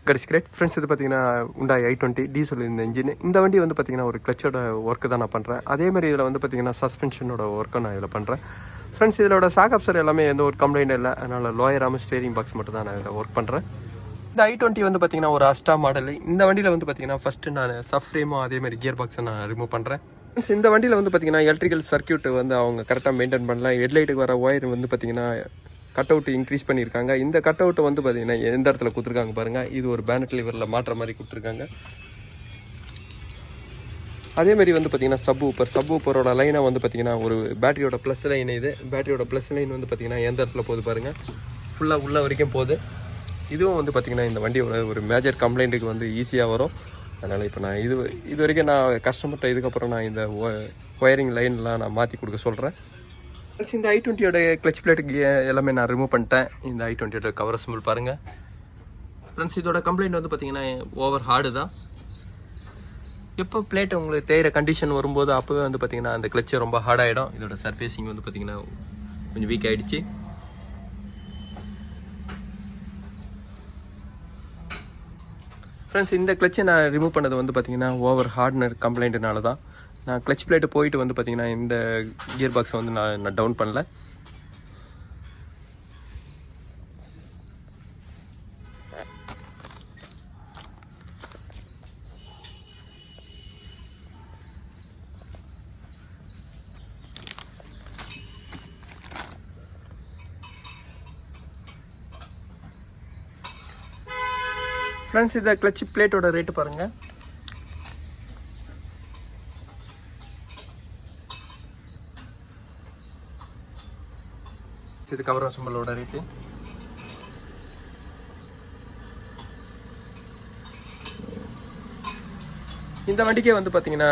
Cuts great friends. இது பார்த்தீங்கன்னா Hyundai i20 diesel இந்த இன்ஜின். இந்த வண்டி வந்து பார்த்தீங்கன்னா ஒரு கிளச்சோட ஒர்க்கு தான் நான் பண்ணுறேன். அதேமாதிரி இதில் வந்து பார்த்தீங்கன்னா சஸ்பென்ஷனோட ஒர்க்கை நான் இதில் பண்ணுறேன். ஃப்ரெண்ட்ஸ் இதோட ஷாக் அப்சர் எல்லாமே எந்த ஒரு கம்ப்ளைண்ட் இல்லை. அதனால் லோயராமல் ஸ்டேரிங் பாக்ஸ் மட்டும் தான் நான் இதில் ஒர்க் பண்ணுறேன். இந்த i20 வந்து பார்த்தீங்கன்னா ஒரு அஸ்டா மாடல். இந்த வண்டியில் வந்து பார்த்தீங்கன்னா ஃபஸ்ட்டு நான் சப் ஃப்ரேமும் அதேமாதிரி கியர் பாக்ஸை நான் ரிமூவ் பண்ணுறேன். இந்த வண்டியில் வந்து பார்த்தீங்கன்னா எலக்ட்ரிக்கல் சர்க்யூட் வந்து அவங்க கரெக்டாக மெயின்டைன் பண்ணல. ஹெட்லைட்டுக்கு வர ஒயர் வந்து பார்த்தீங்கன்னா கட் அவுட் இன்க்ரீஸ் பண்ணியிருக்காங்க. இந்த கட் அவுட்டை வந்து பார்த்தீங்கன்னா எந்த இடத்துல கொடுத்துருக்காங்க பாருங்கள். இது ஒரு பேனட் லிவரில் மாற்ற மாதிரி கொடுத்துருக்காங்க. அதேமாதிரி வந்து பார்த்தீங்கன்னா சப் ஊப்பரோட லைனை வந்து பார்த்தீங்கன்னா ஒரு பேட்டரியோட ப்ளஸ் லைன். இது பேட்டரியோட ப்ளஸ் லைன் வந்து பார்த்தீங்கன்னா எந்த இடத்துல போகுது பாருங்கள், ஃபுல்லாக உள்ள வரைக்கும் போகுது. இதுவும் வந்து பார்த்திங்கன்னா இந்த வண்டியோட ஒரு மேஜர் கம்ப்ளைண்ட்டுக்கு வந்து ஈஸியாக வரும். அதனால் இப்போ நான் இது வரைக்கும் நான் கஸ்டமர்கிட்ட இதுக்கப்புறம் நான் இந்த ஒயரிங் லைன்லாம் நான் மாற்றி கொடுக்க சொல்கிறேன். இந்த i20யோட கிளச் பிளேட்டுக்கு எல்லாமே நான் ரிமூவ் பண்ணிட்டேன். இந்த i20யோட கவர் சிம்பிள் பாருங்கள் ஃப்ரெண்ட்ஸ். இதோட கம்ப்ளைண்ட் வந்து பார்த்திங்கன்னா ஓவர் ஹார்டு தான். எப்போ பிளேட் உங்களுக்கு தேயிற கண்டிஷன் வரும்போது அப்போவே வந்து பார்த்திங்கன்னா அந்த கிளச்சு ரொம்ப ஹார்டாகிடும். இதோட சர்ஃபேஸிங் வந்து பார்த்திங்கன்னா கொஞ்சம் வீக் ஆகிடுச்சு. ஃப்ரெண்ட்ஸ் இந்த கிளச்சை நான் ரிமூவ் பண்ணது வந்து பார்த்திங்கன்னா ஓவர் ஹார்ட்னர் கம்ப்ளைண்ட்னால தான். நான் கிளச் பிளேட்டு போயிட்டு வந்து பார்த்திங்கன்னா இந்த கியர் பாக்ஸை வந்து நான் டவுன் பண்ணல. ஃப்ரெண்ட்ஸ் இந்த கிளச் பிளேட்டோட ரேட்டு பாருங்கள். இது கவர் சிம்பலோட ரேட்டு. இந்த வண்டிக்கே வந்து பார்த்தீங்கன்னா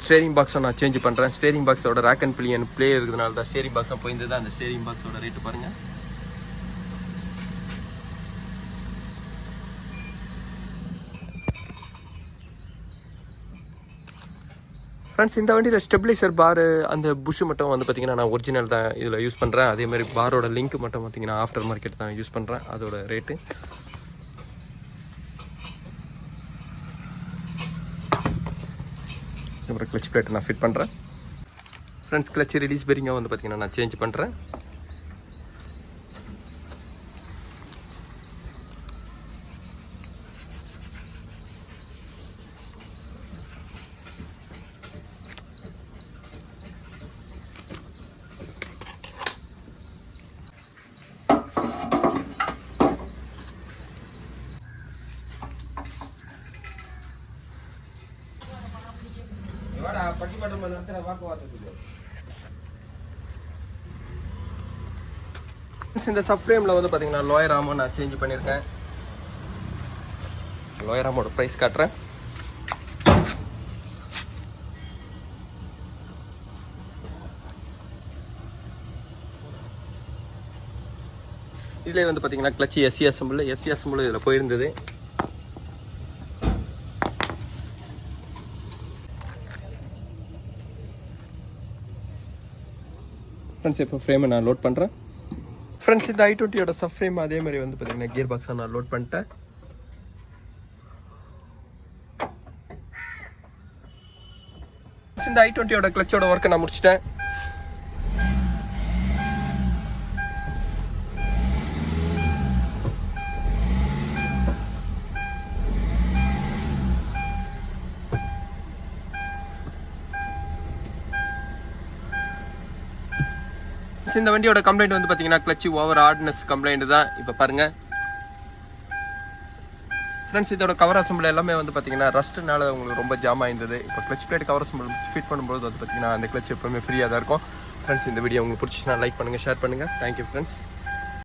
ஸ்டேரிங் பாக்ஸை நான் சேஞ்ச் பண்ணுறேன். ஸ்டேரிங் பாக்ஸோட ரேக் அண்ட் பிளியன் பிளே இருக்கிறதுனால தான் ஸ்டேரிங் பாக்ஸாக போயிருந்தது. அந்த ஸ்டேரிங் பாக்ஸோட ரேட்டு பாருங்கள். ஃப்ரெண்ட்ஸ் இந்த வண்டியில் ஸ்டெபிளைசர் பாரு அந்த புஷ் மட்டும் வந்து பார்த்திங்கன்னா நான் ஒரிஜினல் தான் இதில் யூஸ் பண்ணுறேன். அதேமாதிரி பாரோட லிங்க் மட்டும் பார்த்திங்கன்னா ஆஃப்டர் மார்க்கெட் தான் யூஸ் பண்ணுறேன். அதோட ரேட்டு அப்புறம் கிளச் பிளேட்டை நான் ஃபிட் பண்ணுறேன். ஃப்ரெண்ட்ஸ் கிளச் ரிலீஸ் பெரிங்க வந்து பார்த்திங்கன்னா நான் சேஞ்ச் பண்ணுறேன். இந்த சப் ஃப்ரேமில் வந்து பார்த்தீங்கன்னா லோயர் ஆமோ நான் சேஞ்ச் பண்ணியிருக்கேன். லோயர் ஆமோட ப்ரைஸ் காட்டுறேன். இதில் வந்து பார்த்தீங்கன்னா கிளச்சி எஸ்சி அசம்பிள் இதில் போயிருந்தது. ஃப்ரெண்ட்ஸ் இப்போ ஃப்ரேமை நான் லோட் பண்ணுறேன். ஃப்ரெண்ட்ஸ் இந்த i20யோட சப் ஃப்ரேம் அதே மாதிரி வந்து பார்த்தீங்கன்னா கியர் பாக்ஸை நான் லோட் பண்ணிட்டேன். இந்த i20யோட கிளச்சோட ஒர்க்கை நான் முடிச்சிட்டேன். இந்த வண்டியோட கம்ப்ளைண்ட் வந்து பார்த்தீங்கன்னா கிளச்சு ஓவர் ஹார்ட்னஸ் கம்ப்ளைண்ட் தான். இப்போ பாருங்கள் ஃப்ரெண்ட்ஸ் இதோட கவர் அசம்பிள் எல்லாமே வந்து பார்த்தீங்கன்னா ரஸ்ட்னால உங்களுக்கு ரொம்ப ஜாம் ஆயிருந்தது. இப்போ clutch plate cover assemble fit பண்ணும்போது வந்து பார்த்தீங்கன்னா அந்த கிளச் எப்பவுமே ஃப்ரீயாக தான் இருக்கும். ஃப்ரெண்ட்ஸ் இந்த வீடியோ உங்களுக்கு பிடிச்சிச்சுன்னா லைக் பண்ணுங்கள், ஷேர் பண்ணுங்கள். Thank you friends.